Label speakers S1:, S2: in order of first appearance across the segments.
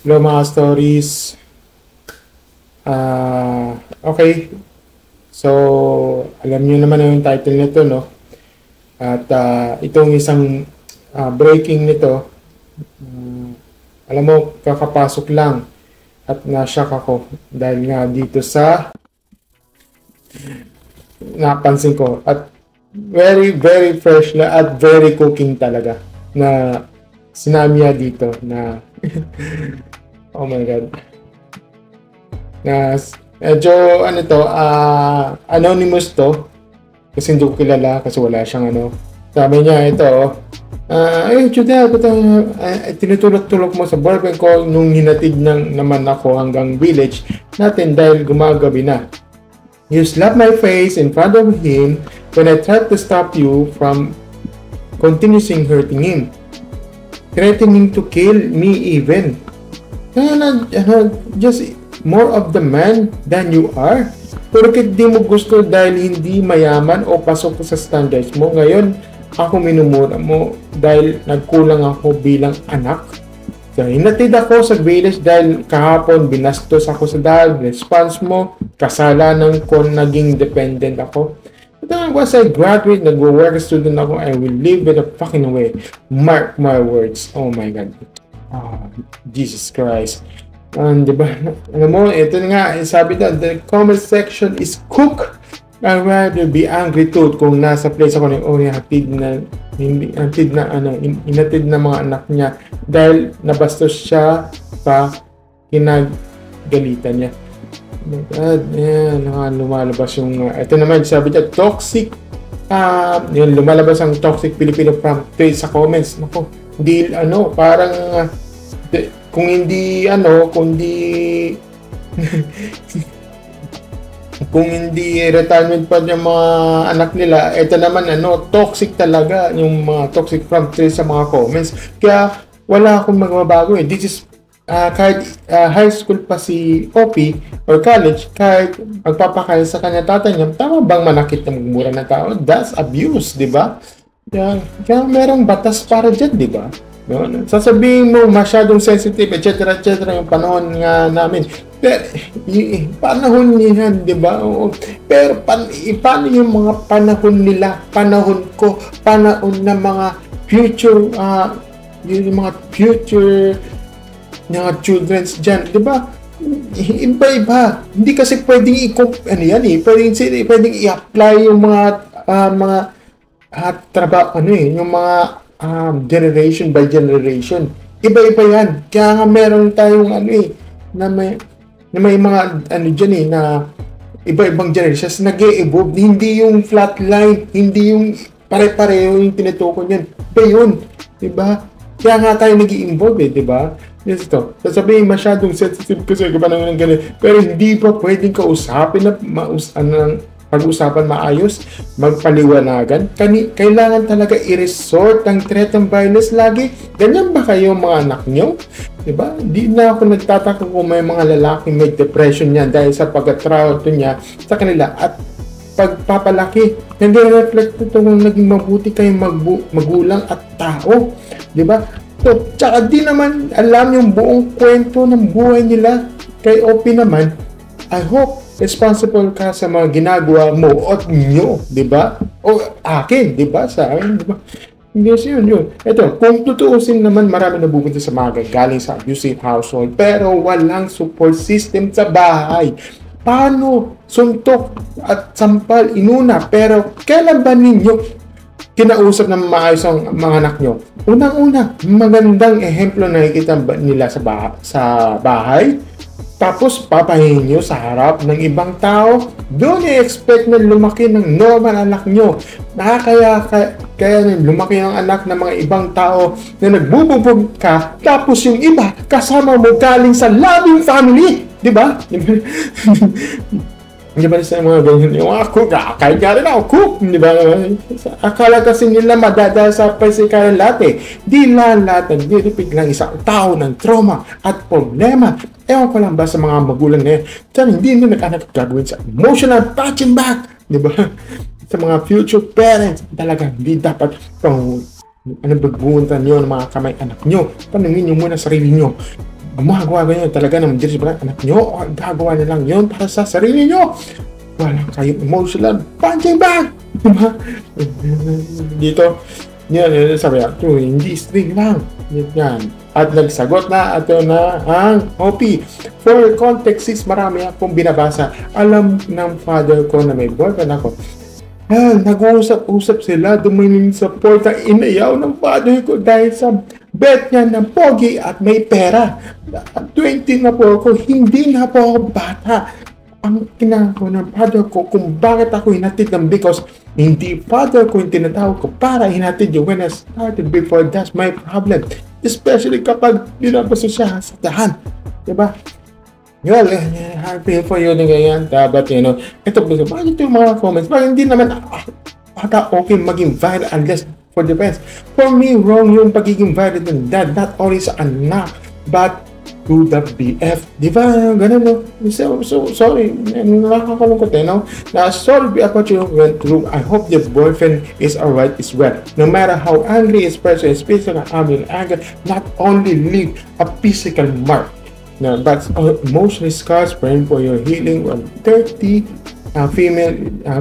S1: Hello mga stories. Okay. So, alam niyo naman yung title nito, no? At itong isang breaking nito, alam mo, kakapasok lang at na-shock ako dahil nga dito sa napansin ko at very, very fresh na at very cooking talaga na sinabi niya dito na oh my God. Na medyo ano to, anonymous to kasi hindi ko kilala kasi wala siyang ano. Sabi niya ito, Judel, tinutulog-tulog mo sa boyfriend ko nung hinatid naman ako hanggang village natin dahil gumagabi na. You slapped my face in front of him when I tried to stop you from continuing hurting him. Threatening to kill me even. Just more of the man than you are. Porket di mo gusto dahil hindi mayaman o pasok sa standards mo. Ngayon, ako minumura mo dahil nagkulang ako bilang anak. So, hinatid ako sa village dahil kahapon binastos ako sa dahil. Response mo, kasalanan ko naging dependent ako. But once I graduate, nag-work student ako, I will live in a fucking way. Mark my words. Oh my God. Oh, Jesus Christ. Diba? Alam mo, ito nga, sabi na, the comment section is cook. I'd rather be angry too kung nasa place ako ng inatid na mga anak niya dahil nabastos siya pa kinagalitan niya. Oh my God, lumalabas yung ito naman, sabi niya, toxic yun, lumalabas ang toxic Filipino from sa comments. Nako, hindi, parang kung hindi kung hindi retirement pa yung mga anak nila, ito naman toxic talaga yung mga toxic from sa mga comments. Kaya wala akong magbabago eh. This is kahit high school pa si Opie or college, kahit magpapakaya sa kanya tatay niya, tama bang manakit na magmura ng tao? That's abuse, di ba? Kaya merong batas para dyan, di ba? Sasabihin mo masyadong sensitive, etc. yung panahon nga namin. Pero panahon niya, di ba? Pero paano yung mga panahon nila, panahon ko, panahon ng mga future, yung mga future mga children's dyan, di ba? Iba-iba. Hindi kasi pwedeng pwedeng i-apply yung mga trabaho, yung mga generation by generation. Iba-iba yan. Kaya nga meron tayong na may mga dyan na iba-ibang generations nag-e-evolve. Hindi yung flatline, hindi yung pare-pareho yung tinutukoy niyan. Iba yun. Diba? Kaya nga tayo nag-i-involve diba? Yes, ito. Sasabihin masyadong sensitive kasi ng ganun. Pero hindi pa pwedeng kausapin na pag-usapan maayos, magpaliwanagan. Kailangan talaga i-resort ang threat and violence lagi. Ganyan ba kayo mga anak nyo? Diba? Di na ako nagtataka kung may mga lalaking may depression yan dahil sa pag-atrato niya sa kanila at pagpapalaki. Nag-reflect ito kung naging mabuti kayong magulang at tao. Diba? So, tsaka di naman alam yung buong kwento ng buhay nila. Kay Opie naman, I hope responsible ka sa mga ginagawa mo at nyo, di ba? O akin, di ba? Sa akin, di ba? Yes, yun. Ito, kung tutuusin naman, marami nabupunta sa mga galing sa abusive household, pero walang support system sa bahay. Paano suntok at sampal inuna, pero kailan ba ninyo kinausap ng maayos ang mga anak nyo? Unang-una, magandang ehemplo na nakikita nila sa bahay. Tapos papahingi nyo sa harap ng ibang tao, doon i-expect na lumaki ng normal anak nyo. Kaya lumaki ng anak ng mga ibang tao na nagbububog ka, tapos yung iba kasama mo galing sa loving family. Diba? Di ba sa mga ganyan, yung cook, kahit nga rin ako cook, di ba? Akala kasi nila madadala sa pasikara lahat Di lahat, nag-repeat lang isang tao ng trauma at problema. Ewan ko lang ba sa mga magulang na yan, hindi nila nag-anak gagawin sa emotional touching back, di ba? Sa mga future parents, talaga hindi dapat bagbuntan nyo ng mga kamay anak nyo. Panungin nyo muna sarili nyo gumagawa ganyan talaga ng anak nyo, o gagawa na lang yun para sa sarili nyo. Wala kayong emotional punching bag. Diba? Dito, yan, sabi ako, hindi string lang. Yan. At nagsagot na ato na ang OP. For context is marami akong binabasa. Alam ng father ko na may boyfriend ako. Nag-uusap-usap sila, dumating sa porta, inayaw ng father ko dahil sa bet niya ng pogi at may pera. At 20 na po ako, hindi na po ako bata. Ang kinako ng father ko kung bakit ako hinatid ng because hindi father ko yung tinatawag ko para hinatid yung when I started before. That's my problem. Especially kapag dinabasa siya sa dahan. Diba? Well, I feel for you na ganyan. But, ito bakit yung mga comments? Bakit hindi naman ata okay maging viral unless for the best? For me, wrong yung pagiging viral ng dad. Not only sa anak, but to the BF. Di ba? Ganun, no? So sorry. Nakakalungkot, no? Sorry about you went through. I hope your boyfriend is alright as well. No matter how angry his person is, physical anger not only leave a physical mark, no, but emotional scars. Praying for your healing. 30 female,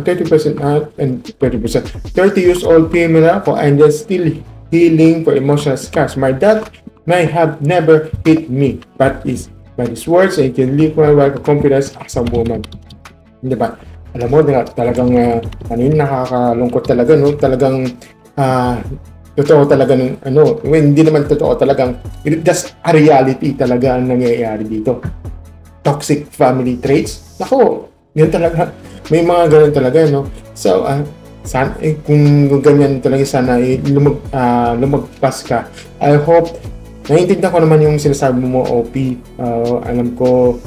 S1: 30% and 30%. 30 years old female ako, and then still healing for emotional scars. My dad may have never hit me, but by his words, I can live my life with confidence as a woman. Diba? Alam mo, talagang nakakalungkot talaga, no? Talagang totoo talaga ng hindi naman totoo, talagang just a reality talaga ang nangyayari dito. Toxic family traits. Nako, yun talaga. May mga ganun talaga, no? So, kung ganyan talaga sana lumagpas ka. I hope naiintindihan ko naman yung sinasabi mo, OP. Alam ko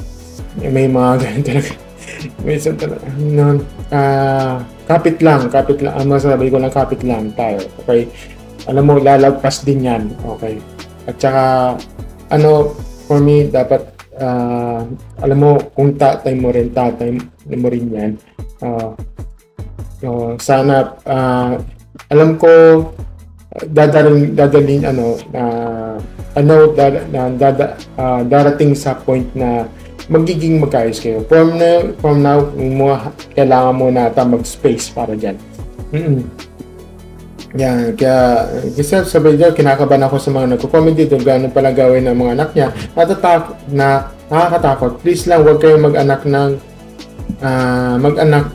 S1: may mga ganun talaga. Minsan talaga kapit lang. Ang masasabi ko lang, kapit lang tayo. Okay? Alam mo, lalagpas din yan. Okay? At saka, for me, dapat, alam mo, kung tatay mo rin yan. Sana, alam ko, darating sa point na magiging magkaayos kayo. From now, kailangan mo na mag-space para dyan. Yan, kaya sabi niya, kinakabahan ako sa mga nagko-comment dito, gano'n pala gawin ng mga anak niya. Nakakatakot. Please lang, huwag kayong mag-anak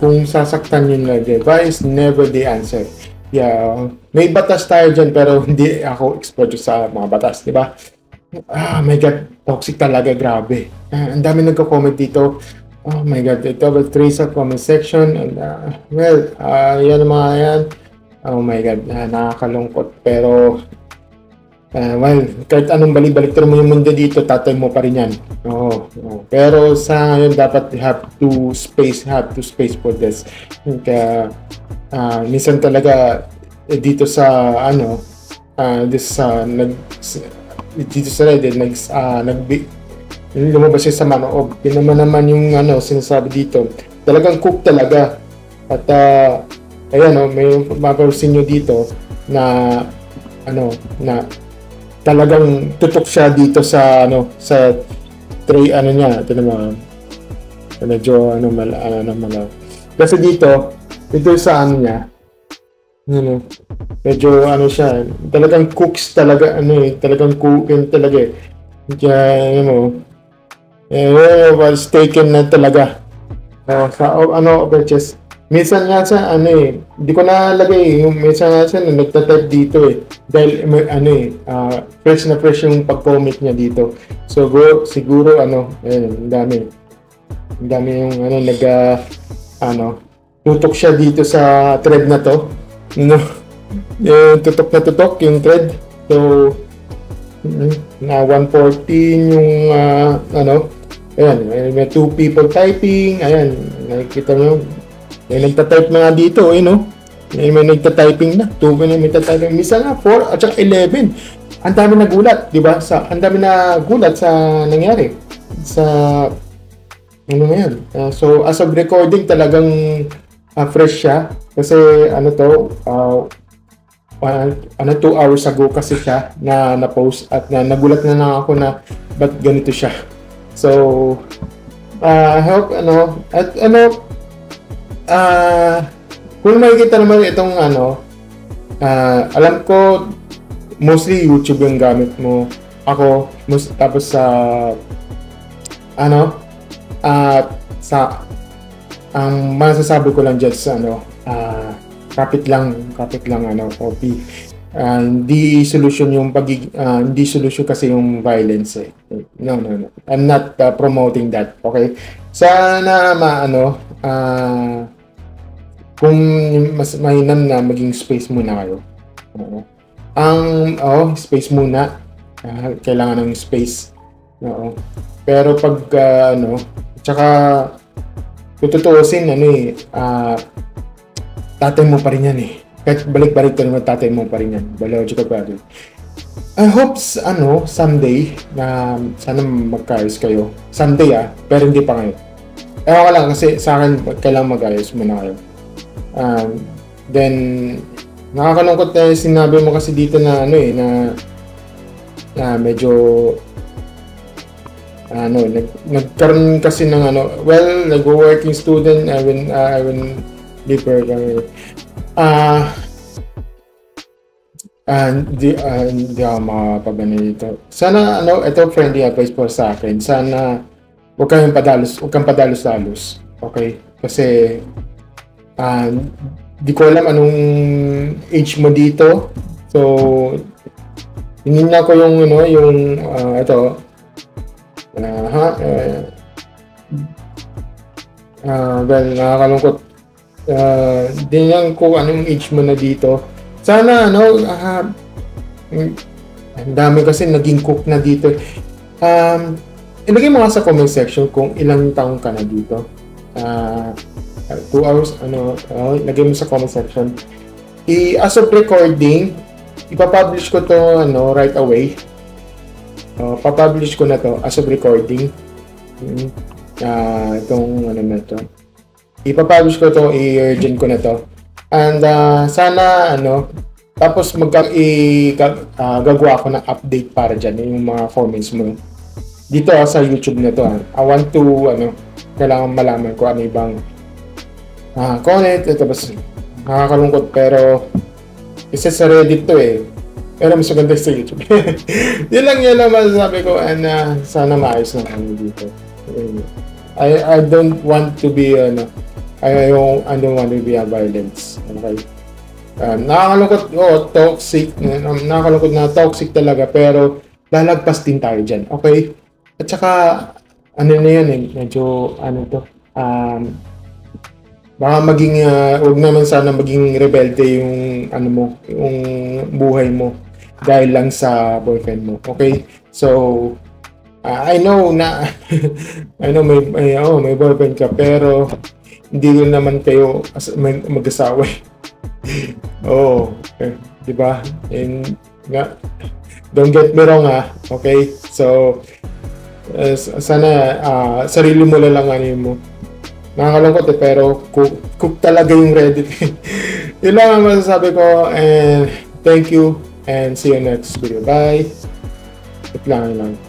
S1: kung sasaktan yun lagi. Advice, never the answer. Yeah, may batas tayo dyan, pero hindi ako expert sa mga batas, di ba? My God, toxic talaga, grabe. Ang dami nagko-comment dito. Oh my God, ito ba trace sa comment section? And, yan mga yan. Oh my God, nakakalungkot. Pero, kahit anong balik-balik mo yung mundo dito, tatay mo pa rin yan. Pero sa ngayon, dapat have to space for this. Kaya, minsan talaga dito sa Reddit lumabas siya sa manoob. Yun naman yung sinasabi dito. Talagang cook talaga. At may mapapansin nyo dito na na talagang tutok siya dito sa sa tray niya. Ito naman medyo kasi dito sa niya, medyo siya, talagang cooks talaga, talagang cooking talaga kaya, was taken na talaga. Sa bitches. Minsan nga sa hindi ko nalagay, minsan nga sa nagtatype dito dahil fresh na fresh yung pag-comment niya dito. So siguro ang dami yung tutok siya dito sa thread na to. Tutok na tutok yung thread. So, na 114 yung ayan, may 2 people typing. Ayan, nakikita mo, may nagtatype na nga dito, may nagtatyping na. 2 may nagtatyping. Misa nga 4 at saka 11. Ang dami nagulat, di ba? Ang dami nagulat sa nangyari. Sa so, as of recording, talagang fresh siya kasi 2 hours ago kasi siya na post at nagulat na lang ako na ba't ganito siya. So, I hope, at kung makikita naman itong alam ko, mostly YouTube yung gamit mo. Ako, tapos ang masasabi ko lang dyan sa kapit lang copy. Hindi solution yung hindi solution kasi yung violence eh. No. I'm not promoting that. Okay? Sana kung mas mainam na maging space muna kayo. Space muna. Kailangan ng space. Oo. Pero pag tsaka kung tutuusin tatay mo pa rin yan eh. Kahit balik-balik ka naman, tatay mo pa rin yan. Biological brother. I hope someday na sana magkaayos kayo. Someday pero hindi pa ngayon. Ewan ko lang kasi sa akin kailangan mag-ayos muna kayo. Then nakakalungkot na sinabi mo kasi dito na na medyo nagkaroon kasi ng nag-working student I will deeper hindi ako makapagano dito. Sana ito friendly advice po sa akin. Sana huwag kang padalos-dalos. Okay? Kasi di ko alam anong age mo dito. So hinina ko yung ito. Well, nakakalungkot. Di lang ko anong age mo na dito. Sana ang dami kasi naging cook na dito. Ilagay mo nga sa comment section kung ilang taong ka na dito. 2 hours, ilagay mo sa comment section. As of recording, ipapublish ko to right away. Papublish ko na to as of recording. Itong na to. Ipapublish ko to, i-urgent ko na to. And sana tapos gagawa ako ng update para dyan yung mga comments mo dito sa YouTube na to. I want to kailangan malaman ko ano ibang comment. Tapos nakakalungkot pero isa sa Reddit to eh, pero mas maganda sa YouTube. yun lang masasabi ko, and sana maayos na kami dito. I don't want to be I don't want to be a violence. Okay? Nakakalungkot, toxic. Nakakalungkot na toxic talaga, pero lalagpas din tayo dyan. Okay? At saka, na yan eh, medyo, baka maging, huwag naman sana maging rebelde yung, yung buhay mo dahil lang sa boyfriend mo. Okay? So, I know na, may boyfriend ka, pero, hindi rin naman kayo mag-asawa. Okay. Diba? And don't get me wrong okay? So sana sarili mo lang mo. Nakakalungkot pero cook talaga yung Reddit. Yun lang ang masasabi ko, and thank you and see you next video. Bye. Ito lang.